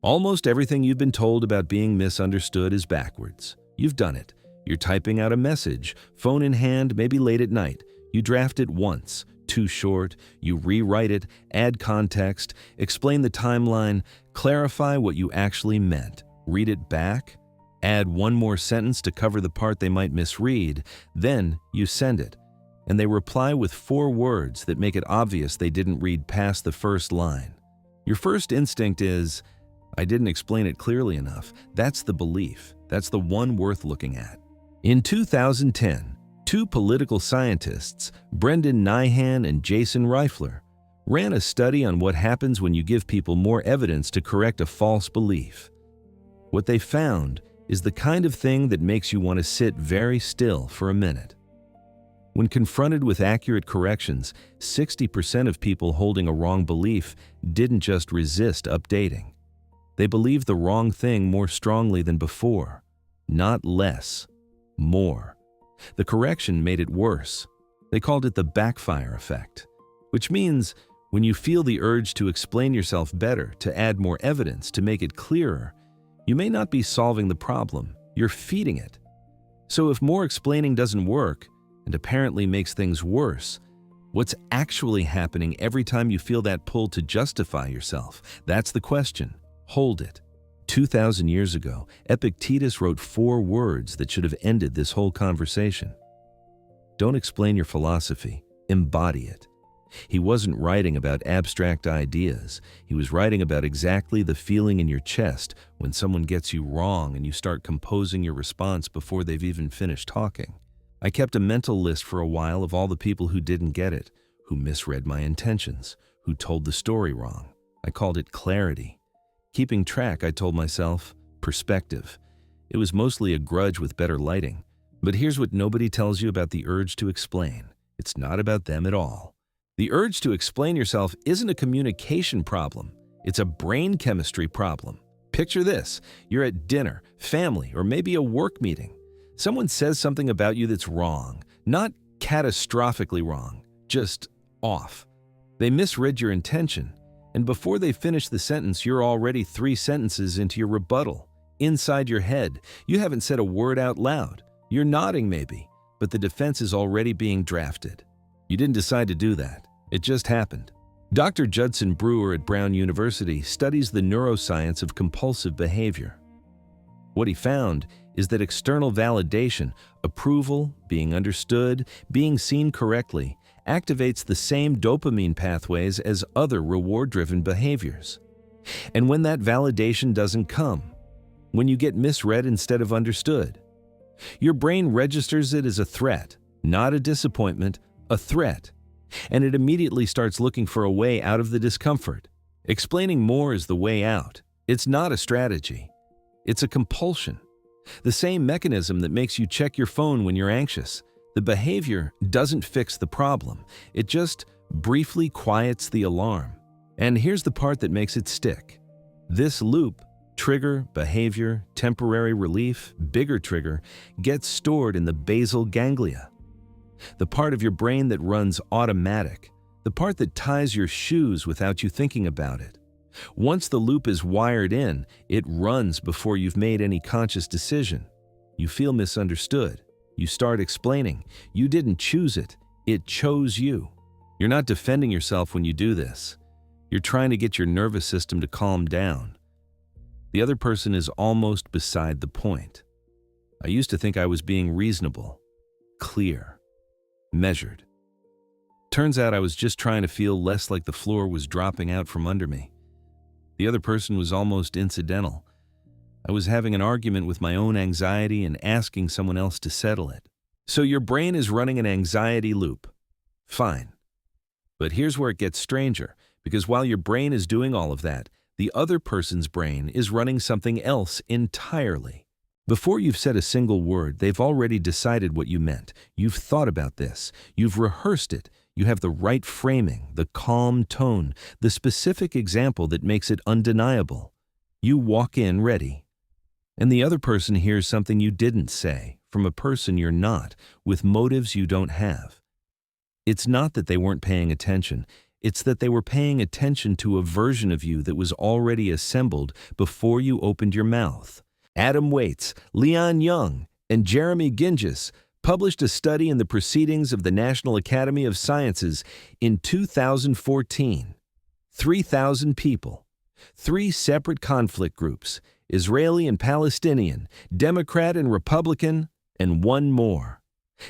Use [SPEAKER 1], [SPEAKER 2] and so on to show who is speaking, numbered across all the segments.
[SPEAKER 1] Almost everything you've been told about being misunderstood is backwards. You've done it. You're typing out a message, phone in hand, maybe late at night. You draft it once, too short. You rewrite it, add context, explain the timeline, clarify what you actually meant. Read it back, add one more sentence to cover the part they might misread. Then you send it, and they reply with 4 words that make it obvious they didn't read past the first line. Your first instinct is, I didn't explain it clearly enough. That's the belief. That's the one worth looking at. In 2010, 2 political scientists, Brendan Nyhan and Judson Reifler, ran a study on what happens when you give people more evidence to correct a false belief. What they found is the kind of thing that makes you want to sit very still for a minute. When confronted with accurate corrections, 60% of people holding a wrong belief didn't just resist updating. They believed the wrong thing more strongly than before. Not less, more. The correction made it worse. They called it the Backfire Effect, which means when you feel the urge to explain yourself better, to add more evidence, to make it clearer, you may not be solving the problem, you're feeding it. So if more explaining doesn't work, and apparently makes things worse, what's actually happening every time you feel that pull to justify yourself? That's the question. Hold it. 2,000 years ago, Epictetus wrote 4 words that should have ended this whole conversation. Don't explain your philosophy, embody it. He wasn't writing about abstract ideas. He was writing about exactly the feeling in your chest when someone gets you wrong and you start composing your response before they've even finished talking. I kept a mental list for a while of all the people who didn't get it, who misread my intentions, who told the story wrong. I called it clarity. Keeping track, I told myself, perspective. It was mostly a grudge with better lighting. But here's what nobody tells you about the urge to explain. It's not about them at all. The urge to explain yourself isn't a communication problem. It's a brain chemistry problem. Picture this. You're at dinner, family, or maybe a work meeting. Someone says something about you that's wrong. Not catastrophically wrong, just off. They misread your intention. And before they finish the sentence, you're already 3 sentences into your rebuttal. Inside your head, you haven't said a word out loud. You're nodding maybe, but the defense is already being drafted. You didn't decide to do that. It just happened. Dr. Judson Brewer at Brown University studies the neuroscience of compulsive behavior. What he found is that external validation, approval, being understood, being seen correctly, activates the same dopamine pathways as other reward-driven behaviors. And when that validation doesn't come, when you get misread instead of understood, your brain registers it as a threat, not a disappointment, a threat, and it immediately starts looking for a way out of the discomfort. Explaining more is the way out. It's not a strategy. It's a compulsion. The same mechanism that makes you check your phone when you're anxious. The behavior doesn't fix the problem. It just briefly quiets the alarm. And here's the part that makes it stick. This loop, trigger, behavior, temporary relief, bigger trigger, gets stored in the basal ganglia. The part of your brain that runs automatic. The part that ties your shoes without you thinking about it. Once the loop is wired in, it runs before you've made any conscious decision. You feel misunderstood. You start explaining. You didn't choose it. It chose you. You're not defending yourself when you do this. You're trying to get your nervous system to calm down. The other person is almost beside the point. I used to think I was being reasonable, clear, measured. Turns out I was just trying to feel less like the floor was dropping out from under me. The other person was almost incidental. I was having an argument with my own anxiety and asking someone else to settle it. So your brain is running an anxiety loop. Fine. But here's where it gets stranger, because while your brain is doing all of that, the other person's brain is running something else entirely. Before you've said a single word, they've already decided what you meant. You've thought about this. You've rehearsed it. You have the right framing, the calm tone, the specific example that makes it undeniable. You walk in ready. And the other person hears something you didn't say, from a person you're not, with motives you don't have. It's not that they weren't paying attention. It's that they were paying attention to a version of you that was already assembled before you opened your mouth. Adam Waytz, Leon Young, and Jeremy Ginges published a study in the Proceedings of the National Academy of Sciences in 2014. 3,000 people, 3 separate conflict groups, Israeli and Palestinian, Democrat and Republican, and 1 more.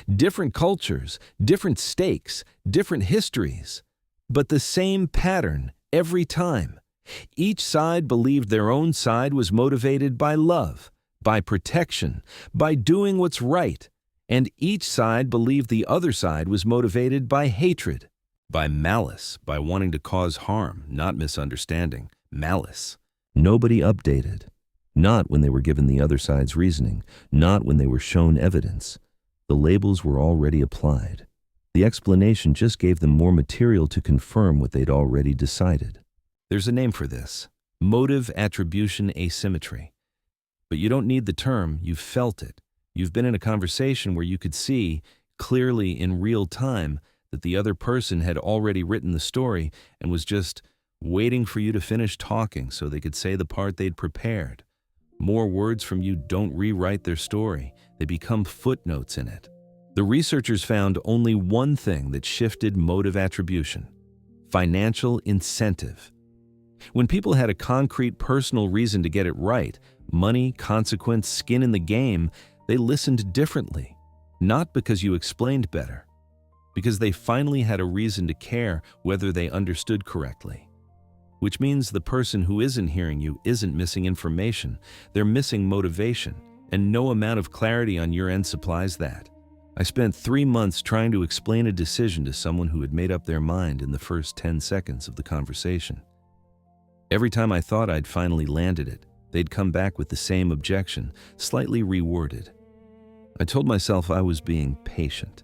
[SPEAKER 1] Different cultures, different stakes, different histories, but the same pattern every time. Each side believed their own side was motivated by love, by protection, by doing what's right, and each side believed the other side was motivated by hatred, by malice, by wanting to cause harm, not misunderstanding, malice. Nobody updated, not when they were given the other side's reasoning, not when they were shown evidence. The labels were already applied. The explanation just gave them more material to confirm what they'd already decided. There's a name for this: motive attribution asymmetry. But you don't need the term, you've felt it. You've been in a conversation where you could see, clearly in real time, that the other person had already written the story and was just waiting for you to finish talking so they could say the part they'd prepared. More words from you don't rewrite their story, they become footnotes in it. The researchers found only one thing that shifted motive attribution: financial incentive. When people had a concrete personal reason to get it right, money, consequence, skin in the game, they listened differently, not because you explained better, because they finally had a reason to care whether they understood correctly. Which means the person who isn't hearing you isn't missing information, they're missing motivation, and no amount of clarity on your end supplies that. I spent 3 months trying to explain a decision to someone who had made up their mind in the first 10 seconds of the conversation. Every time I thought I'd finally landed it, they'd come back with the same objection, slightly reworded. I told myself I was being patient.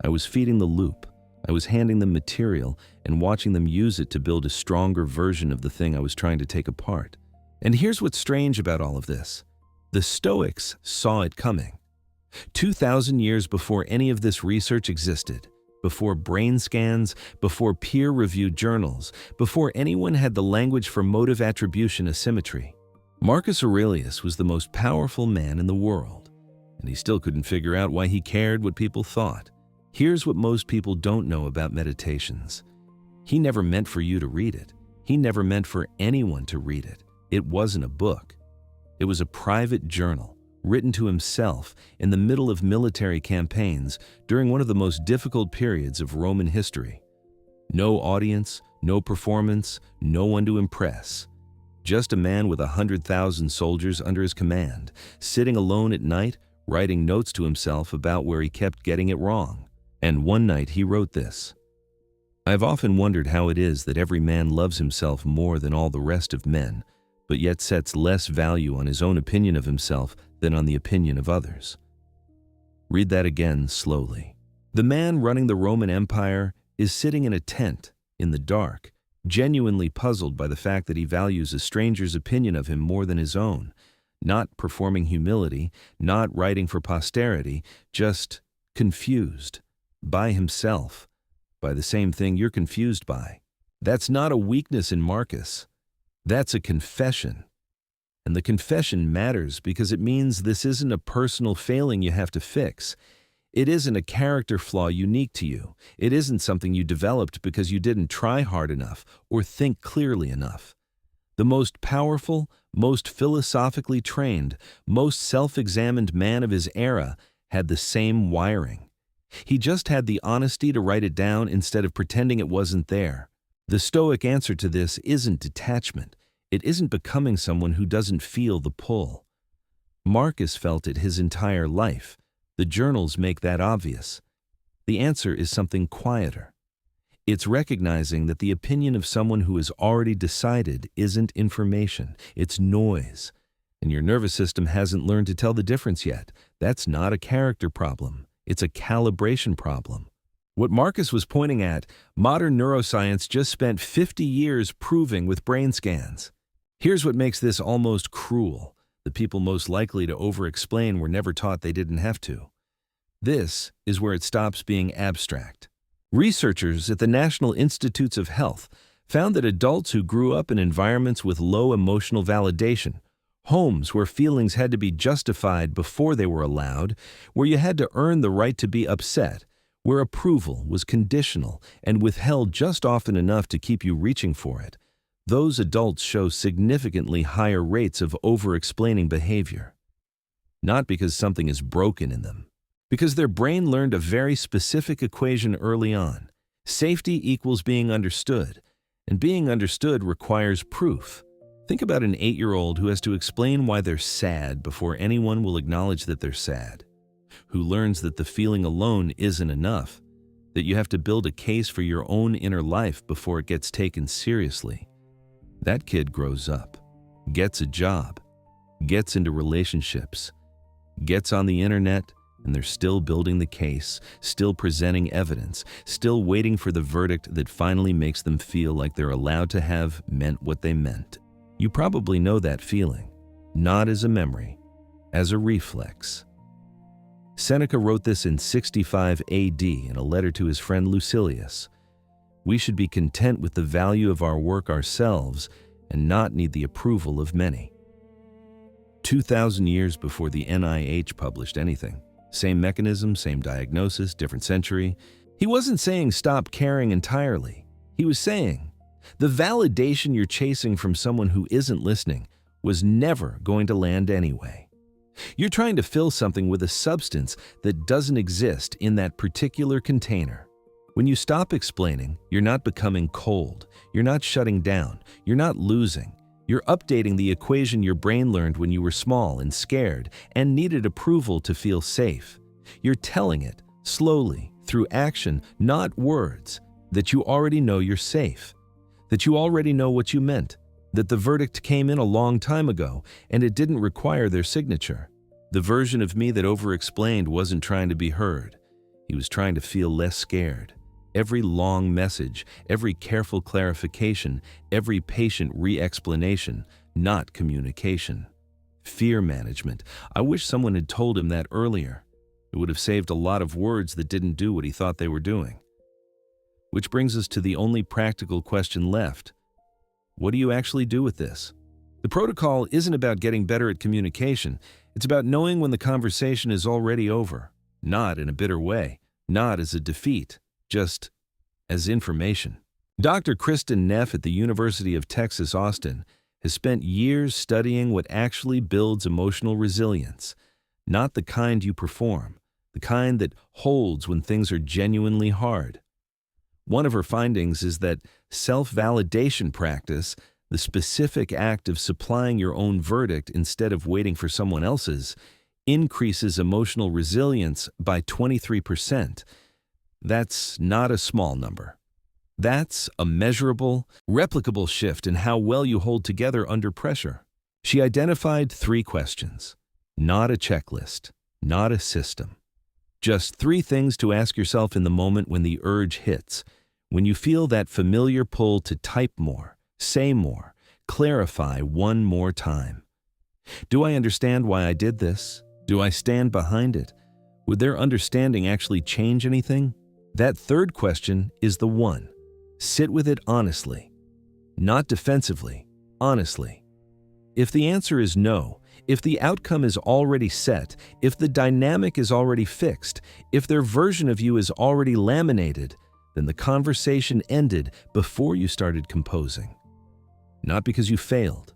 [SPEAKER 1] I was feeding the loop. I was handing them material and watching them use it to build a stronger version of the thing I was trying to take apart. And here's what's strange about all of this. The Stoics saw it coming. 2,000 years before any of this research existed, before brain scans, before peer-reviewed journals, before anyone had the language for motive attribution asymmetry, Marcus Aurelius was the most powerful man in the world, and he still couldn't figure out why he cared what people thought. Here's what most people don't know about meditations. He never meant for you to read it. He never meant for anyone to read it. It wasn't a book. It was a private journal, written to himself in the middle of military campaigns during one of the most difficult periods of Roman history. No audience, no performance, no one to impress. Just a man with 100,000 soldiers under his command, sitting alone at night, writing notes to himself about where he kept getting it wrong. And one night he wrote this: "I've often wondered how it is that every man loves himself more than all the rest of men, but yet sets less value on his own opinion of himself than on the opinion of others." Read that again slowly. The man running the Roman Empire is sitting in a tent, in the dark, genuinely puzzled by the fact that he values a stranger's opinion of him more than his own, not performing humility, not writing for posterity, just confused, by himself, by the same thing you're confused by. That's not a weakness in Marcus. That's a confession. And the confession matters because it means this isn't a personal failing you have to fix. It isn't a character flaw unique to you. It isn't something you developed because you didn't try hard enough or think clearly enough. The most powerful, most philosophically trained, most self-examined man of his era had the same wiring. He just had the honesty to write it down instead of pretending it wasn't there. The Stoic answer to this isn't detachment. It isn't becoming someone who doesn't feel the pull. Marcus felt it his entire life. The journals make that obvious. The answer is something quieter. It's recognizing that the opinion of someone who has already decided isn't information, it's noise. And your nervous system hasn't learned to tell the difference yet. That's not a character problem. It's a calibration problem. What Marcus was pointing at, modern neuroscience just spent 50 years proving with brain scans. Here's what makes this almost cruel. The people most likely to over-explain were never taught they didn't have to. This is where it stops being abstract. Researchers at the National Institutes of Health found that adults who grew up in environments with low emotional validation, homes where feelings had to be justified before they were allowed, where you had to earn the right to be upset, where approval was conditional and withheld just often enough to keep you reaching for it, those adults show significantly higher rates of over-explaining behavior. Not because something is broken in them, because their brain learned a very specific equation early on. Safety equals being understood, and being understood requires proof. Think about an 8-year-old who has to explain why they're sad before anyone will acknowledge that they're sad, who learns that the feeling alone isn't enough, that you have to build a case for your own inner life before it gets taken seriously. That kid grows up, gets a job, gets into relationships, gets on the internet, and they're still building the case, still presenting evidence, still waiting for the verdict that finally makes them feel like they're allowed to have meant what they meant. You probably know that feeling, not as a memory, as a reflex. Seneca wrote this in 65 AD in a letter to his friend Lucilius. We should be content with the value of our work ourselves and not need the approval of many. 2,000 years before the NIH published anything. Same mechanism, same diagnosis, different century. He wasn't saying stop caring entirely. He was saying, the validation you're chasing from someone who isn't listening was never going to land anyway. You're trying to fill something with a substance that doesn't exist in that particular container. When you stop explaining, you're not becoming cold, you're not shutting down, you're not losing. You're updating the equation your brain learned when you were small and scared and needed approval to feel safe. You're telling it, slowly, through action, not words, that you already know you're safe, that you already know what you meant, that the verdict came in a long time ago and it didn't require their signature. The version of me that over-explained wasn't trying to be heard. He was trying to feel less scared. Every long message, every careful clarification, every patient re-explanation, not communication. Fear management. I wish someone had told him that earlier. It would have saved a lot of words that didn't do what he thought they were doing. Which brings us to the only practical question left. What do you actually do with this? The protocol isn't about getting better at communication. It's about knowing when the conversation is already over, not in a bitter way, not as a defeat, just as information. Dr. Kristin Neff at the University of Texas, Austin, has spent years studying what actually builds emotional resilience, not the kind you perform, the kind that holds when things are genuinely hard. One of her findings is that self-validation practice, the specific act of supplying your own verdict instead of waiting for someone else's, increases emotional resilience by 23%. That's not a small number. That's a measurable, replicable shift in how well you hold together under pressure. She identified 3 questions, not a checklist, not a system. Just 3 things to ask yourself in the moment when the urge hits, when you feel that familiar pull to type more, say more, clarify one more time. Do I understand why I did this? Do I stand behind it? Would their understanding actually change anything? That 3rd question is the one. Sit with it honestly, not defensively, honestly. If the answer is no, if the outcome is already set, if the dynamic is already fixed, if their version of you is already laminated, then the conversation ended before you started composing. Not because you failed,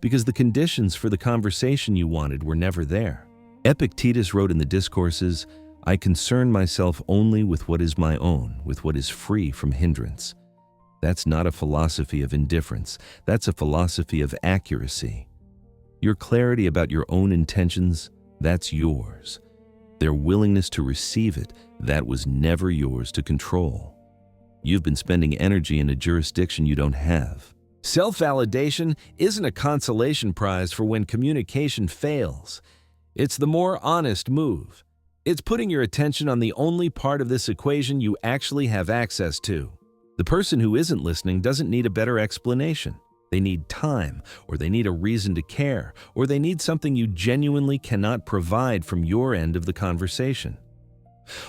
[SPEAKER 1] because the conditions for the conversation you wanted were never there. Epictetus wrote in the Discourses, I concern myself only with what is my own, with what is free from hindrance. That's not a philosophy of indifference. That's a philosophy of accuracy. Your clarity about your own intentions, that's yours. Their willingness to receive it, that was never yours to control. You've been spending energy in a jurisdiction you don't have. Self-validation isn't a consolation prize for when communication fails. It's the more honest move. It's putting your attention on the only part of this equation you actually have access to. The person who isn't listening doesn't need a better explanation. They need time, or they need a reason to care, or they need something you genuinely cannot provide from your end of the conversation.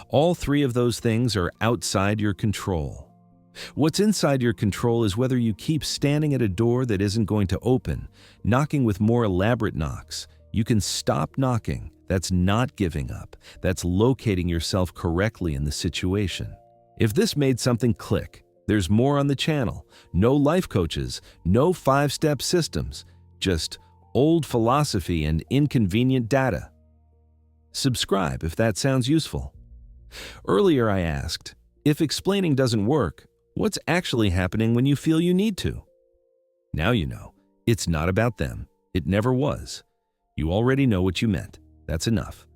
[SPEAKER 1] All three of those things are outside your control. What's inside your control is whether you keep standing at a door that isn't going to open, knocking with more elaborate knocks. You can stop knocking. That's not giving up. That's locating yourself correctly in the situation. If this made something click, there's more on the channel. No life coaches, no 5-step systems, just old philosophy and inconvenient data. Subscribe if that sounds useful. Earlier I asked, if explaining doesn't work, what's actually happening when you feel you need to? Now you know. It's not about them. It never was. You already know what you meant. That's enough.